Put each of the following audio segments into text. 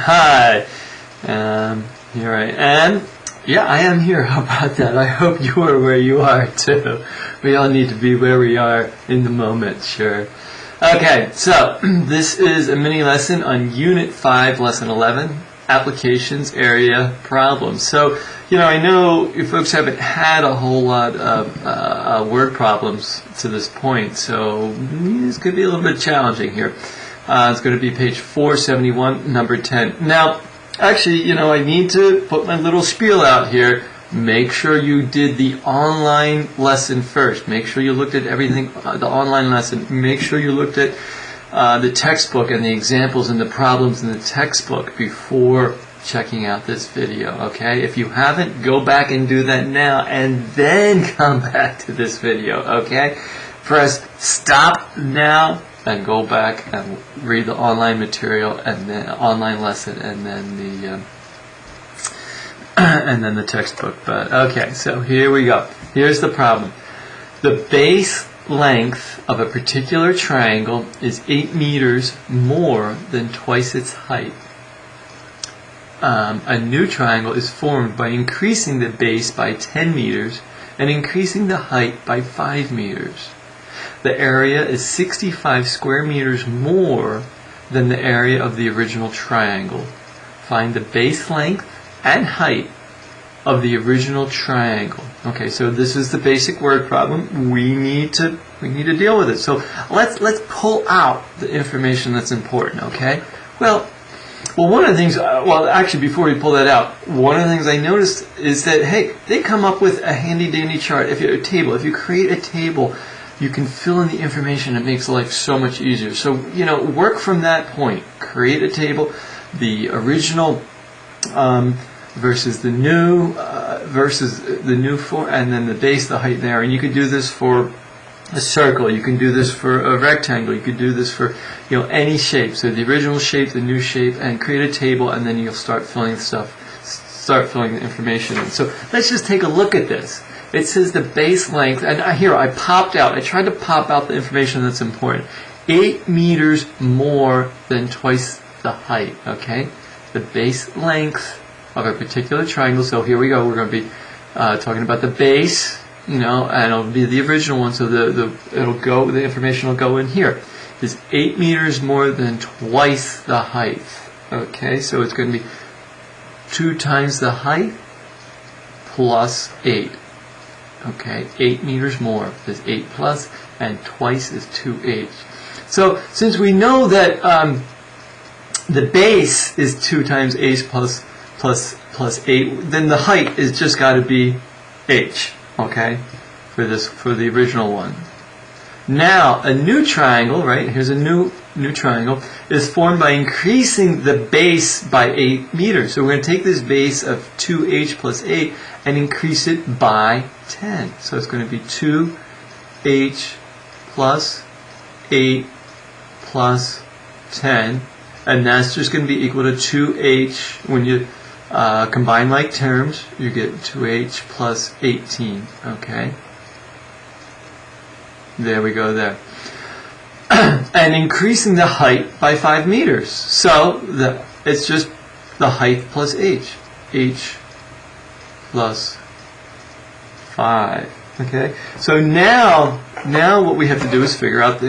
Hi. Here I am. Yeah, I am here. How about that? I hope you are where you are too. We all need to be where we are in the moment, sure. Okay, so this is a mini lesson on Unit 5, Lesson 11, Applications Area Problems. So, I know you folks haven't had a whole lot of word problems to this point, so it's going to be a little bit challenging here. It's going to be page 471, number 10. Now, actually, I need to put my little spiel out here. Make sure you did the online lesson first. Make sure you looked at everything, the online lesson. Make sure you looked at the textbook and the examples and the problems in the textbook before checking out this video, okay? If you haven't, go back and do that now and then come back to this video, okay? Press stop now and go back and read the online material and then online lesson and then the textbook. But okay, so here we go. Here's the problem. The base length of a particular triangle is 8 meters more than twice its height. A new triangle is formed by increasing the base by 10 meters and increasing the height by 5 meters. The area is 65 square meters more than the area of the original triangle. Find the base length and height of the original triangle. Okay, so this is the basic word problem. We need to deal with it. So let's pull out the information that's important. Okay. Well, one of the things. Actually, before we pull that out, one of the things I noticed is that they come up with a handy dandy chart. If you create a table, you can fill in the information. It makes life so much easier. So work from that point. Create a table, the original versus the new form, and then the base, the height there. And you could do this for a circle. You can do this for a rectangle. You could do this for any shape. So the original shape, the new shape, and create a table, and then you'll start filling the information in. So let's just take a look at this. It says the base length, and here I tried to pop out the information that's important. 8 meters more than twice the height, okay? The base length of a particular triangle, so here we go, we're going to be talking about the base, and it'll be the original one, so the information will go in here. Is 8 meters more than twice the height, okay? So it's going to be 2 times the height plus 8. Okay, 8 meters more is 8 plus, and twice is 2h. So since we know that the base is 2 times h plus 8, then the height is just got to be h. Okay, for the original one. Now a new triangle, right? Here's a new triangle, is formed by increasing the base by 8 meters. So we're going to take this base of 2h plus 8 and increase it by 10. So it's going to be 2h plus 8 plus 10, and that's just going to be equal to 2h. When you combine like terms, you get 2h plus 18. Okay, there we go there. And increasing the height by 5 meters. So it's just the height plus h. h plus 5. Okay. So now what we have to do is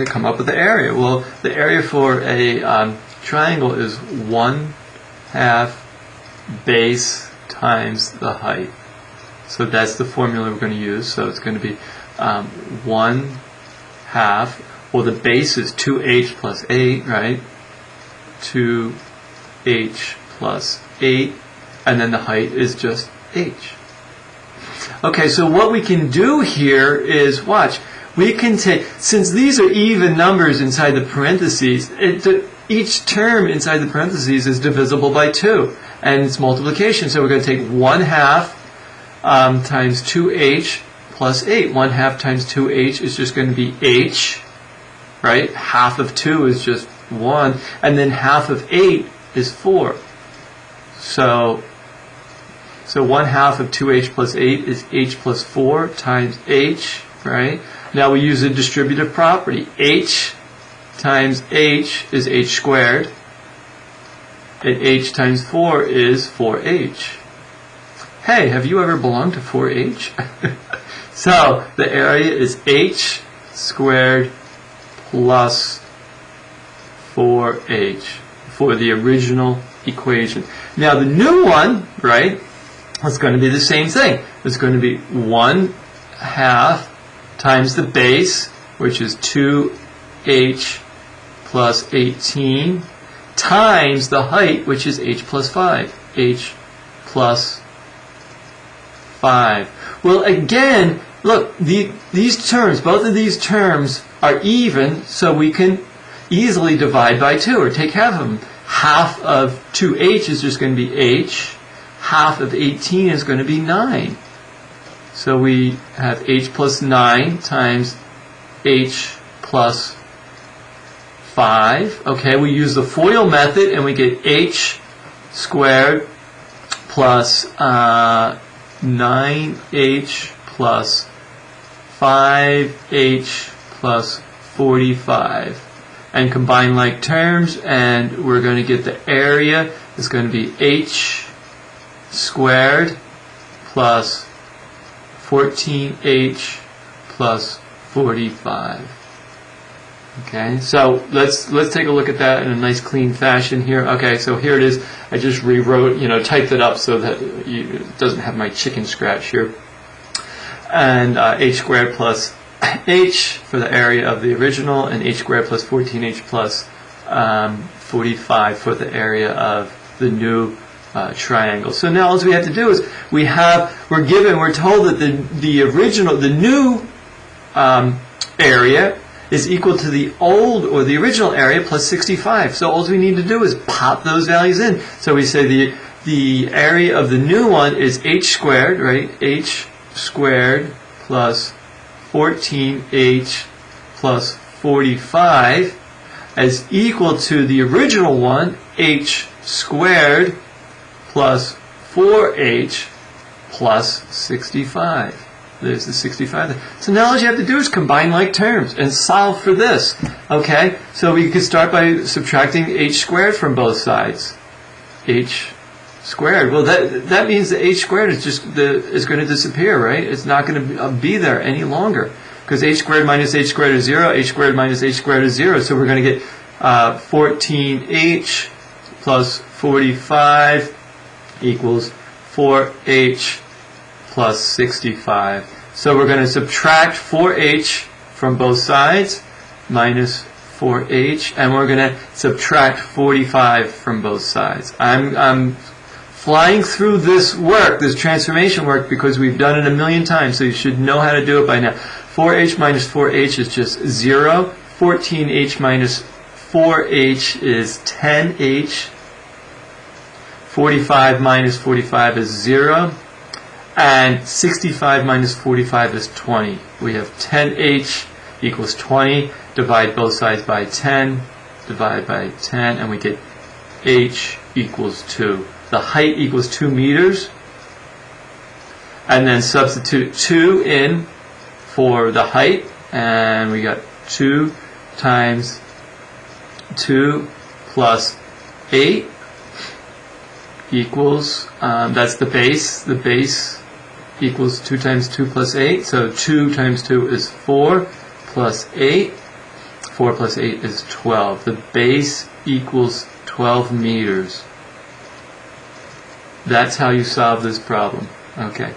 come up with the area. Well, the area for a triangle is 1/2 base times the height. So that's the formula we're going to use. So it's going to be 1/2. Well, the base is 2h plus 8, right? 2h plus 8, and then the height is just h. Okay, so what we can do here is, watch, we can take, since these are even numbers inside the parentheses, each term inside the parentheses is divisible by 2, and it's multiplication. So we're going to take 1/2 times 2h plus 8. 1/2 times 2h is just going to be h, right? Half of 2 is just 1, and then half of 8 is 4. So 1/2 of 2h plus 8 is h plus 4 times h, right? Now we use a distributive property. H times h is h squared. and h times 4 is 4h. Hey, have you ever belonged to 4h? So the area is h squared plus 4h for the original equation. Now the new one, right, is going to be the same thing. It's going to be 1/2 times the base, which is 2h plus 18, times the height, which is h plus 5. h plus 5. Well, again, look, these terms, both of these terms are even, so we can easily divide by 2, or take half of them. Half of 2h is just going to be h. Half of 18 is going to be 9. So we have h plus 9 times h plus 5. Okay, we use the FOIL method, and we get h squared plus 9h plus 5h plus 45. And combine like terms, and we're going to get the area is going to be h squared plus 14h plus 45. Okay, so let's take a look at that in a nice clean fashion here. Okay, so here it is. I just rewrote, typed it up so that it doesn't have my chicken scratch here. And h squared plus h for the area of the original, and h squared plus 14h plus 45 for the area of the new triangle. So now all we have to do is we're told that the new area is equal to the old or the original area plus 65. So all we need to do is pop those values in. So we say the area of the new one is h squared, right? H squared plus 14h plus 45 as equal to the original one, h squared plus 4h plus 65. There's the 65. So now all you have to do is combine like terms and solve for this. Okay, so we could start by subtracting h squared from both sides. H squared. Well, that means the h squared is going to disappear, right? It's not going to be there any longer, because h squared minus h squared is 0. H squared minus h squared is 0. So we're going to get 14h plus 45 equals 4h plus 65. So we're going to subtract 4h from both sides, minus 4h, and we're going to subtract 45 from both sides. I'm flying through this work, this transformation work, because we've done it a million times, so you should know how to do it by now. 4h minus 4h is just 0. 14h minus 4h is 10h. 45 minus 45 is 0. And 65 minus 45 is 20. We have 10h equals 20. Divide both sides by 10. Divide by 10. And we get h equals 2. The height equals 2 meters. And then substitute 2 in for the height. And we got 2 times 2 plus 8 equals, that's the base. The base equals 2 times 2 plus 8. So 2 times 2 is 4 plus 8. 4 plus 8 is 12. The base equals 12 meters. That's how you solve this problem. Okay.